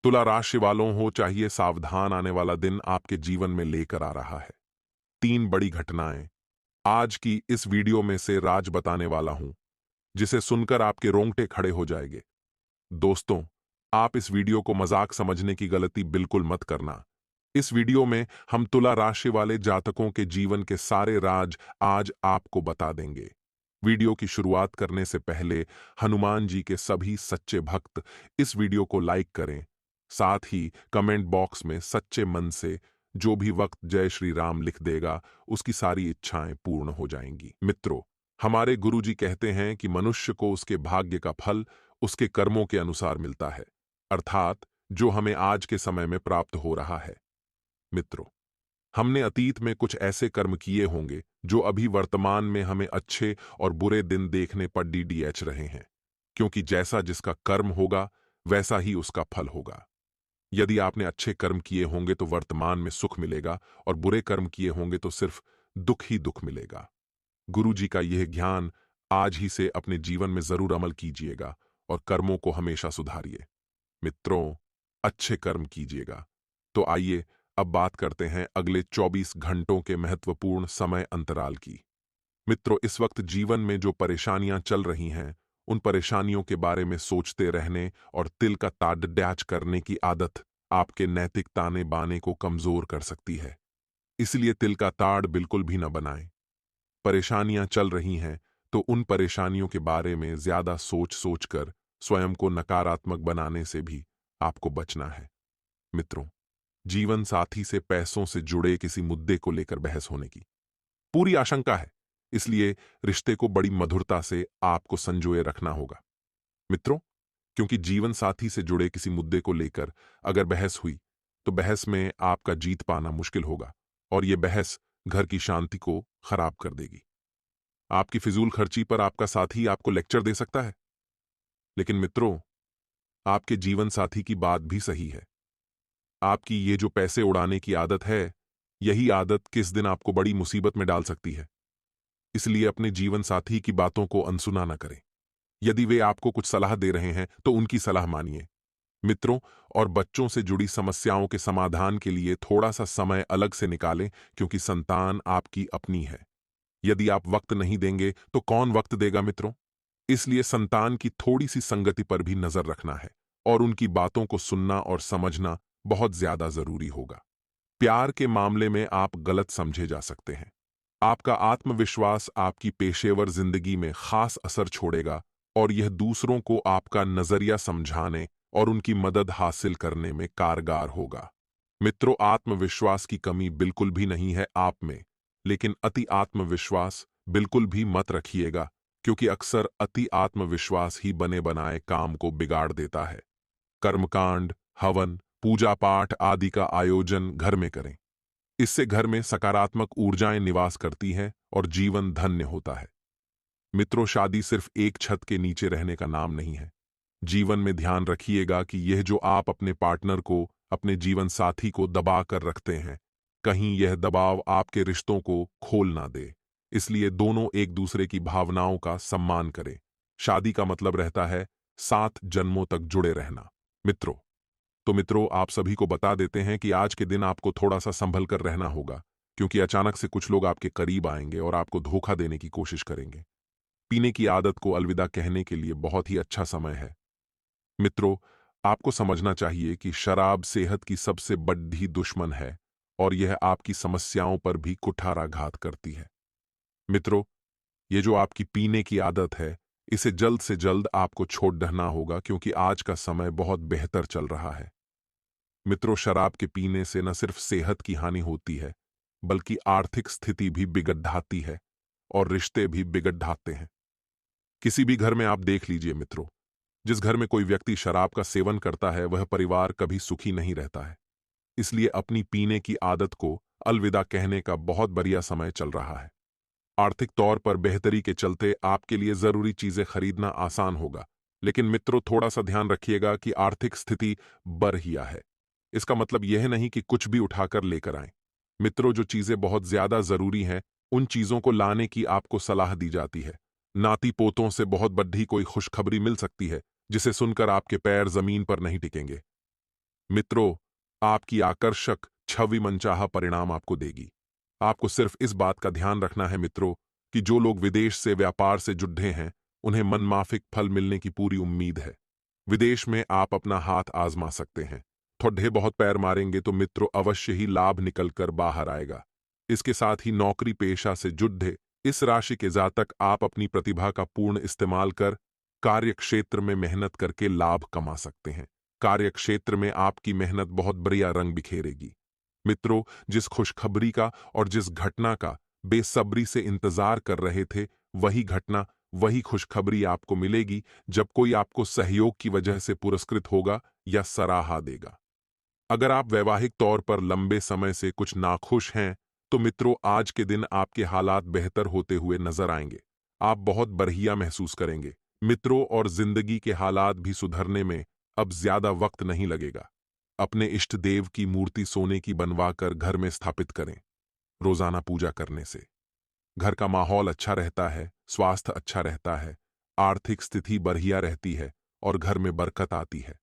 तुला राशि वालों हो, चाहिए सावधान, आने वाला दिन आपके जीवन में लेकर आ रहा है तीन बड़ी घटनाएं। आज की इस वीडियो में से राज बताने वाला हूं, जिसे सुनकर आपके रोंगटे खड़े हो जाएंगे। दोस्तों, आप इस वीडियो को मजाक समझने की गलती बिल्कुल मत करना। इस वीडियो में हम तुला राशि वाले जातकों के जीवन के सारे राज आज आपको बता देंगे। वीडियो की शुरुआत करने से पहले हनुमान जी के सभी सच्चे भक्त इस वीडियो को लाइक करें। साथ ही कमेंट बॉक्स में सच्चे मन से जो भी वक्त जय श्री राम लिख देगा, उसकी सारी इच्छाएं पूर्ण हो जाएंगी। मित्रों, हमारे गुरुजी कहते हैं कि मनुष्य को उसके भाग्य का फल उसके कर्मों के अनुसार मिलता है, अर्थात जो हमें आज के समय में प्राप्त हो रहा है। मित्रों, हमने अतीत में कुछ ऐसे कर्म किए होंगे जो अभी वर्तमान में हमें अच्छे और बुरे दिन देखने पर डीडीएच रहे हैं, क्योंकि जैसा जिसका कर्म होगा वैसा ही उसका फल होगा। यदि आपने अच्छे कर्म किए होंगे तो वर्तमान में सुख मिलेगा, और बुरे कर्म किए होंगे तो सिर्फ दुख ही दुख मिलेगा। गुरु जी का यह ज्ञान आज ही से अपने जीवन में जरूर अमल कीजिएगा और कर्मों को हमेशा सुधारिए। मित्रों, अच्छे कर्म कीजिएगा। तो आइए अब बात करते हैं अगले 24 घंटों के महत्वपूर्ण समय अंतराल की। मित्रों, इस वक्त जीवन में जो परेशानियां चल रही हैं, उन परेशानियों के बारे में सोचते रहने और तिल का ताड़ डैच करने की आदत आपके नैतिक ताने बाने को कमजोर कर सकती है। इसलिए तिल का ताड़ बिल्कुल भी न बनाएं। परेशानियां चल रही हैं तो उन परेशानियों के बारे में ज्यादा सोच सोचकर स्वयं को नकारात्मक बनाने से भी आपको बचना है। मित्रों, जीवन साथी से पैसों से जुड़े किसी मुद्दे को लेकर बहस होने की पूरी आशंका है, इसलिए रिश्ते को बड़ी मधुरता से आपको संजोए रखना होगा। मित्रों, क्योंकि जीवन साथी से जुड़े किसी मुद्दे को लेकर अगर बहस हुई तो बहस में आपका जीत पाना मुश्किल होगा, और यह बहस घर की शांति को खराब कर देगी। आपकी फिजूल खर्ची पर आपका साथी आपको लेक्चर दे सकता है, लेकिन मित्रों, आपके जीवन साथी की बात भी सही है। आपकी ये जो पैसे उड़ाने की आदत है, यही आदत किस दिन आपको बड़ी मुसीबत में डाल सकती है। इसलिए अपने जीवन साथी की बातों को अनसुना न करें। यदि वे आपको कुछ सलाह दे रहे हैं तो उनकी सलाह मानिए। मित्रों, और बच्चों से जुड़ी समस्याओं के समाधान के लिए थोड़ा सा समय अलग से निकालें, क्योंकि संतान आपकी अपनी है। यदि आप वक्त नहीं देंगे तो कौन वक्त देगा मित्रों? इसलिए संतान की थोड़ी सी संगति पर भी नजर रखना है, और उनकी बातों को सुनना और समझना बहुत ज्यादा जरूरी होगा। प्यार के मामले में आप गलत समझे जा सकते हैं। आपका आत्मविश्वास आपकी पेशेवर जिंदगी में खास असर छोड़ेगा, और यह दूसरों को आपका नजरिया समझाने और उनकी मदद हासिल करने में कारगर होगा। मित्रों, आत्मविश्वास की कमी बिल्कुल भी नहीं है आप में, लेकिन अति आत्मविश्वास बिल्कुल भी मत रखिएगा, क्योंकि अक्सर अति आत्मविश्वास ही बने बनाए काम को बिगाड़ देता है। कर्मकांड, हवन, पूजा पाठ आदि का आयोजन घर में करें। इससे घर में सकारात्मक ऊर्जाएं निवास करती हैं और जीवन धन्य होता है। मित्रों, शादी सिर्फ एक छत के नीचे रहने का नाम नहीं है। जीवन में ध्यान रखिएगा कि यह जो आप अपने पार्टनर को, अपने जीवन साथी को दबा कर रखते हैं, कहीं यह दबाव आपके रिश्तों को खोल ना दे। इसलिए दोनों एक दूसरे की भावनाओं का सम्मान करें। शादी का मतलब रहता है 7 जन्मों तक जुड़े रहना। मित्रों, आप सभी को बता देते हैं कि आज के दिन आपको थोड़ा सा संभल कर रहना होगा, क्योंकि अचानक से कुछ लोग आपके करीब आएंगे और आपको धोखा देने की कोशिश करेंगे। पीने की आदत को अलविदा कहने के लिए बहुत ही अच्छा समय है। मित्रों, आपको समझना चाहिए कि शराब सेहत की सबसे बड़ी दुश्मन है, और यह आपकी समस्याओं पर भी कुठाराघात करती है। मित्रों, ये जो आपकी पीने की आदत है, इसे जल्द से जल्द आपको छोड़ देना होगा, क्योंकि आज का समय बहुत बेहतर चल रहा है। मित्रों, शराब के पीने से न सिर्फ सेहत की हानि होती है, बल्कि आर्थिक स्थिति भी बिगड़ जाती है और रिश्ते भी बिगड़ जाते हैं। किसी भी घर में आप देख लीजिए मित्रों, जिस घर में कोई व्यक्ति शराब का सेवन करता है, वह परिवार कभी सुखी नहीं रहता है। इसलिए अपनी पीने की आदत को अलविदा कहने का बहुत बढ़िया समय चल रहा है। आर्थिक तौर पर बेहतरी के चलते आपके लिए जरूरी चीजें खरीदना आसान होगा, लेकिन मित्रों, थोड़ा सा ध्यान रखिएगा कि आर्थिक स्थिति बरहिया है। इसका मतलब यह नहीं कि कुछ भी उठाकर लेकर आएं। मित्रों, जो चीजें बहुत ज्यादा जरूरी हैं, उन चीजों को लाने की आपको सलाह दी जाती है। नाती पोतों से बहुत बड़ी कोई खुशखबरी मिल सकती है, जिसे सुनकर आपके पैर जमीन पर नहीं टिकेंगे। मित्रों, आपकी आकर्षक छवि मनचाहा परिणाम आपको देगी। आपको सिर्फ इस बात का ध्यान रखना है मित्रों कि जो लोग विदेश से व्यापार से जुड़े हैं उन्हें मनमाफिक फल मिलने की पूरी उम्मीद है। विदेश में आप अपना हाथ आजमा सकते हैं। थोड़े बहुत पैर मारेंगे तो मित्रों अवश्य ही लाभ निकलकर बाहर आएगा। इसके साथ ही नौकरी पेशा से जुड़े इस राशि के जातक आप अपनी प्रतिभा का पूर्ण इस्तेमाल कर कार्य क्षेत्र में मेहनत करके लाभ कमा सकते हैं। कार्य क्षेत्र में आपकी मेहनत बहुत बढ़िया रंग बिखेरेगी। मित्रों, जिस खुशखबरी का और जिस घटना का बेसब्री से इंतजार कर रहे थे, वही घटना, वही खुशखबरी आपको मिलेगी जब कोई आपको सहयोग की वजह से पुरस्कृत होगा या सराहा देगा। अगर आप वैवाहिक तौर पर लंबे समय से कुछ नाखुश हैं, तो मित्रों आज के दिन आपके हालात बेहतर होते हुए नजर आएंगे। आप बहुत बढ़िया महसूस करेंगे मित्रों, और जिंदगी के हालात भी सुधरने में अब ज्यादा वक्त नहीं लगेगा। अपने इष्ट देव की मूर्ति सोने की बनवाकर घर में स्थापित करें। रोजाना पूजा करने से घर का माहौल अच्छा रहता है, स्वास्थ्य अच्छा रहता है, आर्थिक स्थिति बढ़िया रहती है और घर में बरकत आती है।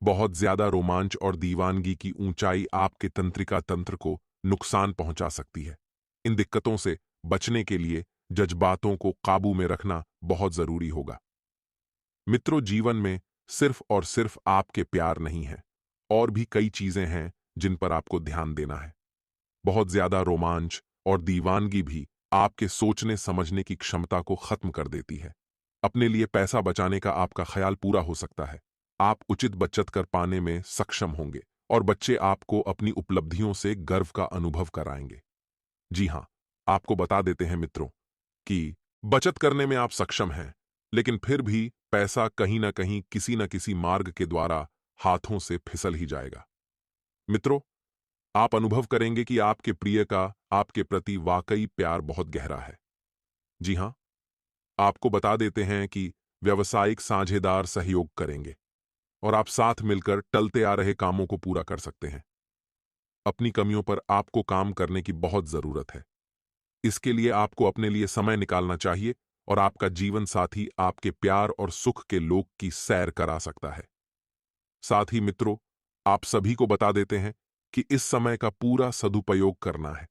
बहुत ज्यादा रोमांच और दीवानगी की ऊंचाई आपके तंत्रिका तंत्र को नुकसान पहुंचा सकती है। इन दिक्कतों से बचने के लिए जज्बातों को काबू में रखना बहुत जरूरी होगा। मित्रों, जीवन में सिर्फ और सिर्फ आपके प्यार नहीं है, और भी कई चीजें हैं जिन पर आपको ध्यान देना है। बहुत ज्यादा रोमांच और दीवानगी भी आपके सोचने समझने की क्षमता को खत्म कर देती है। अपने लिए पैसा बचाने का आपका ख्याल पूरा हो सकता है। आप उचित बचत कर पाने में सक्षम होंगे और बच्चे आपको अपनी उपलब्धियों से गर्व का अनुभव कराएंगे। जी हां, आपको बता देते हैं मित्रों कि बचत करने में आप सक्षम हैं, लेकिन फिर भी पैसा कहीं ना कहीं किसी न किसी मार्ग के द्वारा हाथों से फिसल ही जाएगा। मित्रों, आप अनुभव करेंगे कि आपके प्रिय का आपके प्रति वाकई प्यार बहुत गहरा है। जी हां, आपको बता देते हैं कि व्यावसायिक साझेदार सहयोग करेंगे और आप साथ मिलकर टलते आ रहे कामों को पूरा कर सकते हैं। अपनी कमियों पर आपको काम करने की बहुत जरूरत है। इसके लिए आपको अपने लिए समय निकालना चाहिए और आपका जीवन साथी आपके प्यार और सुख के लोक की सैर करा सकता है। साथ ही मित्रों, आप सभी को बता देते हैं कि इस समय का पूरा सदुपयोग करना है।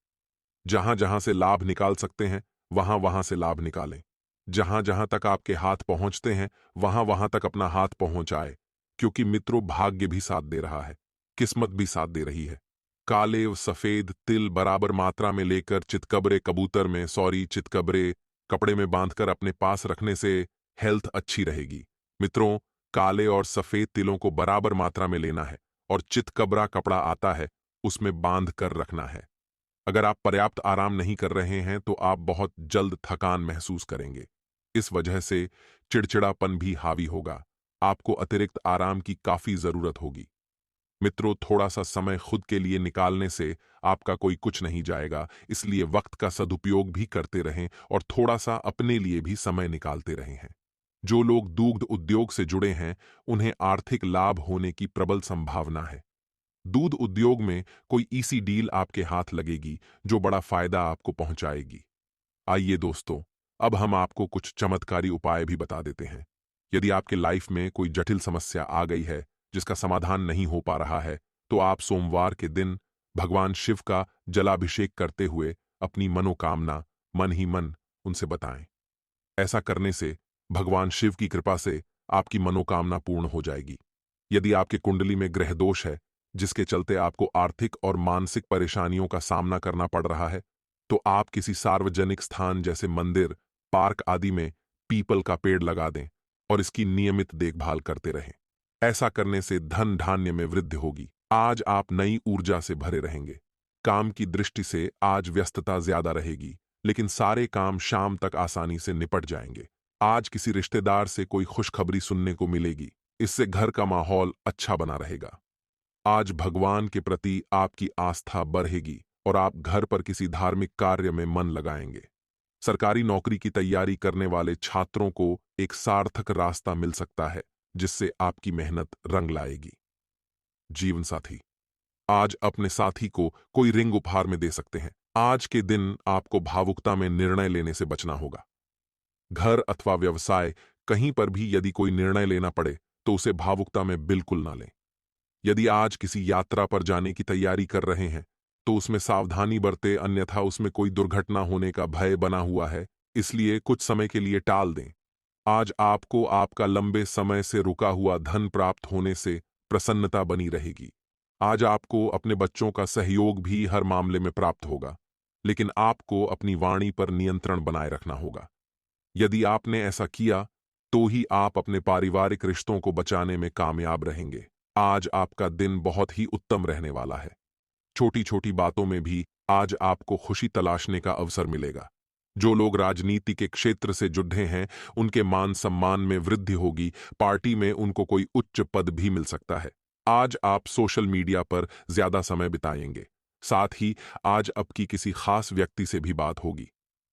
जहां जहां से लाभ निकाल सकते हैं, वहां वहां से लाभ निकालें। जहां जहां तक आपके हाथ पहुंचते हैं, वहां वहां तक अपना हाथ पहुंचाए, क्योंकि मित्रों भाग्य भी साथ दे रहा है, किस्मत भी साथ दे रही है। काले व सफेद तिल बराबर मात्रा में लेकर चितकबरे कपड़े में बांधकर अपने पास रखने से हेल्थ अच्छी रहेगी। मित्रों, काले और सफेद तिलों को बराबर मात्रा में लेना है और चितकबरा कपड़ा आता है, उसमें बांध कर रखना है। अगर आप पर्याप्त आराम नहीं कर रहे हैं तो आप बहुत जल्द थकान महसूस करेंगे। इस वजह से चिड़चिड़ापन भी हावी होगा। आपको अतिरिक्त आराम की काफी जरूरत होगी। मित्रों, थोड़ा सा समय खुद के लिए निकालने से आपका कोई कुछ नहीं जाएगा, इसलिए वक्त का सदुपयोग भी करते रहें और थोड़ा सा अपने लिए भी समय निकालते रहे हैं। जो लोग दुग्ध उद्योग से जुड़े हैं, उन्हें आर्थिक लाभ होने की प्रबल संभावना है। दूध उद्योग में कोई ऐसी डील आपके हाथ लगेगी जो बड़ा फायदा आपको पहुंचाएगी। आइए दोस्तों, अब हम आपको कुछ चमत्कारी उपाय भी बता देते हैं। यदि आपके लाइफ में कोई जटिल समस्या आ गई है जिसका समाधान नहीं हो पा रहा है, तो आप सोमवार के दिन भगवान शिव का जलाभिषेक करते हुए अपनी मनोकामना मन ही मन उनसे बताएं। ऐसा करने से भगवान शिव की कृपा से आपकी मनोकामना पूर्ण हो जाएगी। यदि आपके कुंडली में ग्रह दोष है जिसके चलते आपको आर्थिक और मानसिक परेशानियों का सामना करना पड़ रहा है, तो आप किसी सार्वजनिक स्थान जैसे मंदिर, पार्क आदि में पीपल का पेड़ लगा दें और इसकी नियमित देखभाल करते रहें। ऐसा करने से धन धान्य में वृद्धि होगी। आज आप नई ऊर्जा से भरे रहेंगे। काम की दृष्टि से आज व्यस्तता ज्यादा रहेगी, लेकिन सारे काम शाम तक आसानी से निपट जाएंगे। आज किसी रिश्तेदार से कोई खुशखबरी सुनने को मिलेगी, इससे घर का माहौल अच्छा बना रहेगा। आज भगवान के प्रति आपकी आस्था बढ़ेगी और आप घर पर किसी धार्मिक कार्य में मन लगाएंगे। सरकारी नौकरी की तैयारी करने वाले छात्रों को एक सार्थक रास्ता मिल सकता है, जिससे आपकी मेहनत रंग लाएगी। जीवन साथी, आज अपने साथी को कोई रिंग उपहार में दे सकते हैं। आज के दिन आपको भावुकता में निर्णय लेने से बचना होगा। घर अथवा व्यवसाय कहीं पर भी यदि कोई निर्णय लेना पड़े तो उसे भावुकता में बिल्कुल ना लें। यदि आज किसी यात्रा पर जाने की तैयारी कर रहे हैं तो उसमें सावधानी बरतें, अन्यथा उसमें कोई दुर्घटना होने का भय बना हुआ है, इसलिए कुछ समय के लिए टाल दें। आज आपको आपका लंबे समय से रुका हुआ धन प्राप्त होने से प्रसन्नता बनी रहेगी। आज आपको अपने बच्चों का सहयोग भी हर मामले में प्राप्त होगा, लेकिन आपको अपनी वाणी पर नियंत्रण बनाए रखना होगा। यदि आपने ऐसा किया तो ही आप अपने पारिवारिक रिश्तों को बचाने में कामयाब रहेंगे। आज आपका दिन बहुत ही उत्तम रहने वाला है। छोटी छोटी बातों में भी आज आपको खुशी तलाशने का अवसर मिलेगा। जो लोग राजनीति के क्षेत्र से जुड़े हैं उनके मान सम्मान में वृद्धि होगी, पार्टी में उनको कोई उच्च पद भी मिल सकता है। आज आप सोशल मीडिया पर ज्यादा समय बिताएंगे। साथ ही आज आपकी किसी खास व्यक्ति से भी बात होगी।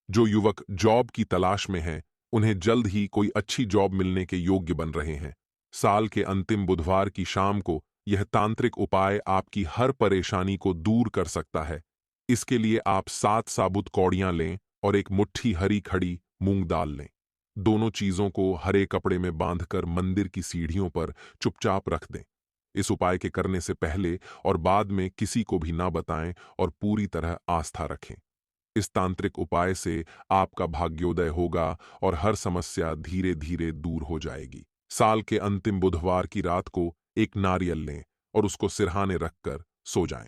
जो युवक जॉब की तलाश में हैं उन्हें जल्द ही कोई अच्छी जॉब मिलने के योग्य बन रहे हैं। साल के अंतिम बुधवार की शाम को यह तांत्रिक उपाय आपकी हर परेशानी को दूर कर सकता है। इसके लिए आप 7 साबुत कौड़ियां लें और एक मुट्ठी हरी खड़ी मूंग दाल लें। दोनों चीजों को हरे कपड़े में बांधकर मंदिर की सीढ़ियों पर चुपचाप रख दें। इस उपाय के करने से पहले और बाद में किसी को भी ना बताएं और पूरी तरह आस्था रखें। इस तांत्रिक उपाय से आपका भाग्योदय होगा और हर समस्या धीरे धीरे दूर हो जाएगी। साल के अंतिम बुधवार की रात को एक नारियल लें और उसको सिरहाने रखकर सो जाएं।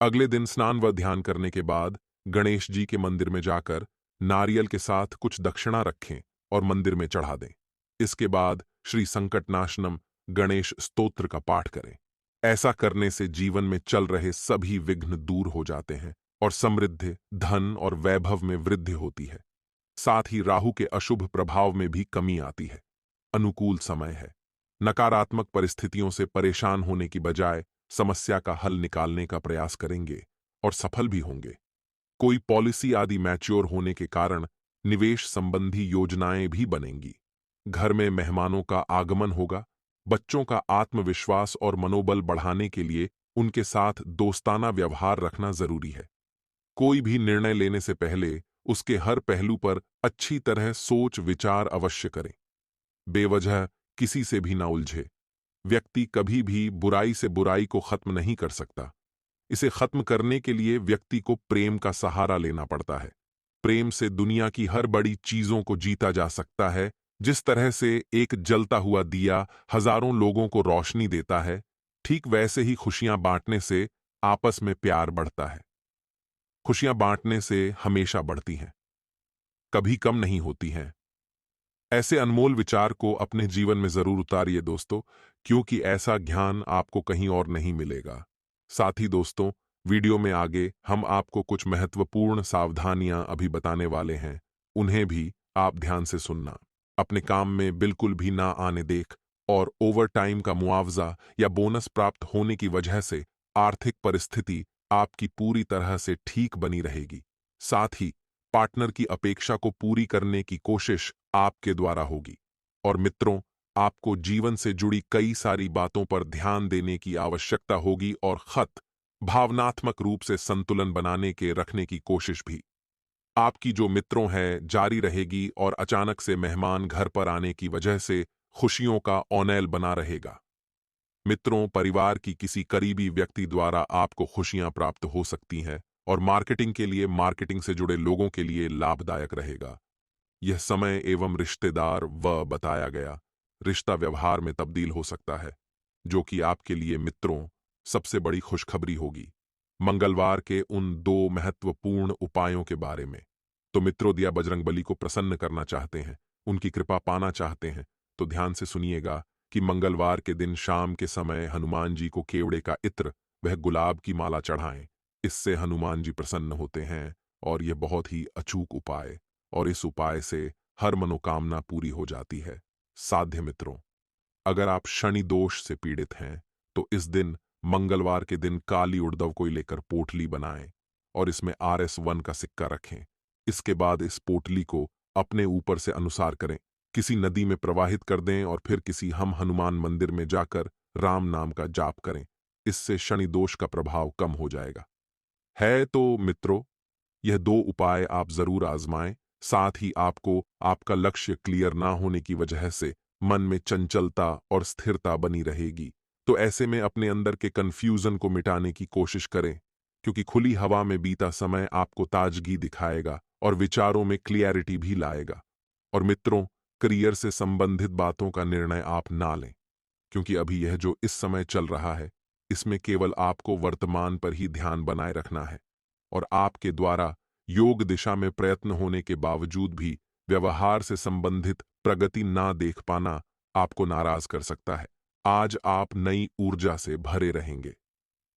अगले दिन स्नान व ध्यान करने के बाद गणेश जी के मंदिर में जाकर नारियल के साथ कुछ दक्षिणा रखें और मंदिर में चढ़ा दें। इसके बाद श्री संकटनाशनम गणेश स्तोत्र का पाठ करें। ऐसा करने से जीवन में चल रहे सभी विघ्न दूर हो जाते हैं और समृद्धि, धन और वैभव में वृद्धि होती है। साथ ही राहु के अशुभ प्रभाव में भी कमी आती है। अनुकूल समय है। नकारात्मक परिस्थितियों से परेशान होने की बजाय समस्या का हल निकालने का प्रयास करेंगे और सफल भी होंगे। कोई पॉलिसी आदि मैच्योर होने के कारण निवेश संबंधी योजनाएं भी बनेंगी। घर में मेहमानों का आगमन होगा। बच्चों का आत्मविश्वास और मनोबल बढ़ाने के लिए उनके साथ दोस्ताना व्यवहार रखना जरूरी है। कोई भी निर्णय लेने से पहले उसके हर पहलू पर अच्छी तरह सोच विचार अवश्य करें। बेवजह किसी से भी ना उलझे। व्यक्ति कभी भी बुराई से बुराई को खत्म नहीं कर सकता। इसे खत्म करने के लिए व्यक्ति को प्रेम का सहारा लेना पड़ता है। प्रेम से दुनिया की हर बड़ी चीजों को जीता जा सकता है। जिस तरह से एक जलता हुआ दिया हजारों लोगों को रोशनी देता है, ठीक वैसे ही खुशियां बांटने से आपस में प्यार बढ़ता है। खुशियां बांटने से हमेशा बढ़ती हैं, कभी कम नहीं होती हैं। ऐसे अनमोल विचार को अपने जीवन में जरूर उतारिए दोस्तों, क्योंकि ऐसा ज्ञान आपको कहीं और नहीं मिलेगा। साथ ही दोस्तों, वीडियो में आगे हम आपको कुछ महत्वपूर्ण सावधानियां अभी बताने वाले हैं, उन्हें भी आप ध्यान से सुनना। अपने काम में बिल्कुल भी ना आने देख और ओवर टाइम का मुआवजा या बोनस प्राप्त होने की वजह से आर्थिक परिस्थिति आपकी पूरी तरह से ठीक बनी रहेगी। साथ ही पार्टनर की अपेक्षा को पूरी करने की कोशिश आपके द्वारा होगी। और मित्रों, आपको जीवन से जुड़ी कई सारी बातों पर ध्यान देने की आवश्यकता होगी और भावनात्मक रूप से संतुलन बनाने के रखने की कोशिश भी। आपकी जो मित्रों है जारी रहेगी और अचानक से मेहमान घर पर आने की वजह से खुशियों का औनेल बना रहेगा। मित्रों, परिवार की किसी करीबी व्यक्ति द्वारा आपको खुशियां प्राप्त हो सकती हैं और मार्केटिंग के लिए मार्केटिंग से जुड़े लोगों के लिए लाभदायक रहेगा। यह समय एवं रिश्तेदार व बताया गया रिश्ता व्यवहार में तब्दील हो सकता है, जो कि आपके लिए मित्रों सबसे बड़ी खुशखबरी होगी। मंगलवार के उन 2 महत्वपूर्ण उपायों के बारे में। तो मित्रों, दिया बजरंगबली को प्रसन्न करना चाहते हैं, उनकी कृपा पाना चाहते हैं, तो ध्यान से सुनिएगा कि मंगलवार के दिन शाम के समय हनुमान जी को केवड़े का इत्र वह गुलाब की माला चढ़ाएं। इससे हनुमान जी प्रसन्न होते हैं और यह बहुत ही अचूक उपाय, और इस उपाय से हर मनोकामना पूरी हो जाती है। साध्य मित्रों, अगर आप शनि दोष से पीड़ित हैं तो इस दिन मंगलवार के दिन काली उड़दव को लेकर पोटली बनाएं और इसमें RS1 का सिक्का रखें। इसके बाद इस पोटली को अपने ऊपर से अनुसार करें, किसी नदी में प्रवाहित कर दें और फिर किसी हम हनुमान मंदिर में जाकर राम नाम का जाप करें। इससे शनि दोष का प्रभाव कम हो जाएगा। है तो मित्रों, यह 2 उपाय आप जरूर आजमाएं। साथ ही आपको आपका लक्ष्य क्लियर ना होने की वजह से मन में चंचलता और स्थिरता बनी रहेगी। तो ऐसे में अपने अंदर के कन्फ्यूजन को मिटाने की कोशिश करें, क्योंकि खुली हवा में बीता समय आपको ताजगी दिखाएगा और विचारों में क्लियरिटी भी लाएगा। और मित्रों, करियर से संबंधित बातों का निर्णय आप ना लें, क्योंकि अभी यह जो इस समय चल रहा है, इसमें केवल आपको वर्तमान पर ही ध्यान बनाए रखना है। और आपके द्वारा योग दिशा में प्रयत्न होने के बावजूद भी व्यवहार से संबंधित प्रगति ना देख पाना आपको नाराज कर सकता है। आज आप नई ऊर्जा से भरे रहेंगे।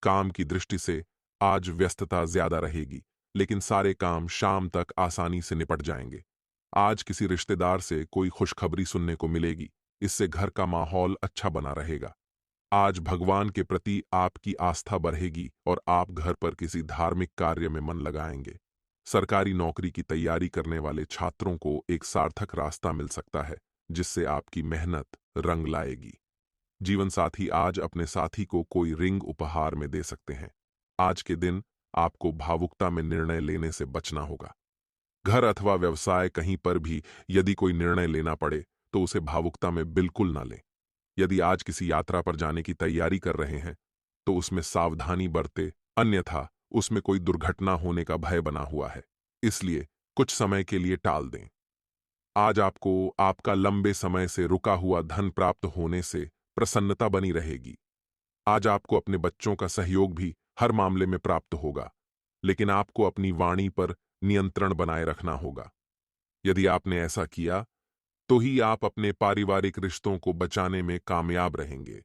काम की दृष्टि से आज व्यस्तता ज्यादा रहेगी, लेकिन सारे काम शाम तक आसानी से निपट जाएंगे। आज किसी रिश्तेदार से कोई खुशखबरी सुनने को मिलेगी, इससे घर का माहौल अच्छा बना रहेगा। आज भगवान के प्रति आपकी आस्था बढ़ेगी और आप घर पर किसी धार्मिक कार्य में मन लगाएंगे। सरकारी नौकरी की तैयारी करने वाले छात्रों को एक सार्थक रास्ता मिल सकता है, जिससे आपकी मेहनत रंग लाएगी। जीवन साथी आज अपने साथी को कोई रिंग उपहार में दे सकते हैं। आज के दिन आपको भावुकता में निर्णय लेने से बचना होगा। घर अथवा व्यवसाय कहीं पर भी यदि कोई निर्णय लेना पड़े तो उसे भावुकता में बिल्कुल ना लें। यदि आज किसी यात्रा पर जाने की तैयारी कर रहे हैं तो उसमें सावधानी बरते, अन्यथा उसमें कोई दुर्घटना होने का भय बना हुआ है, इसलिए कुछ समय के लिए टाल दें। आज आपको आपका लंबे समय से रुका हुआ धन प्राप्त होने से प्रसन्नता बनी रहेगी। आज आपको अपने बच्चों का सहयोग भी हर मामले में प्राप्त होगा, लेकिन आपको अपनी वाणी पर नियंत्रण बनाए रखना होगा। यदि आपने ऐसा किया तो ही आप अपने पारिवारिक रिश्तों को बचाने में कामयाब रहेंगे।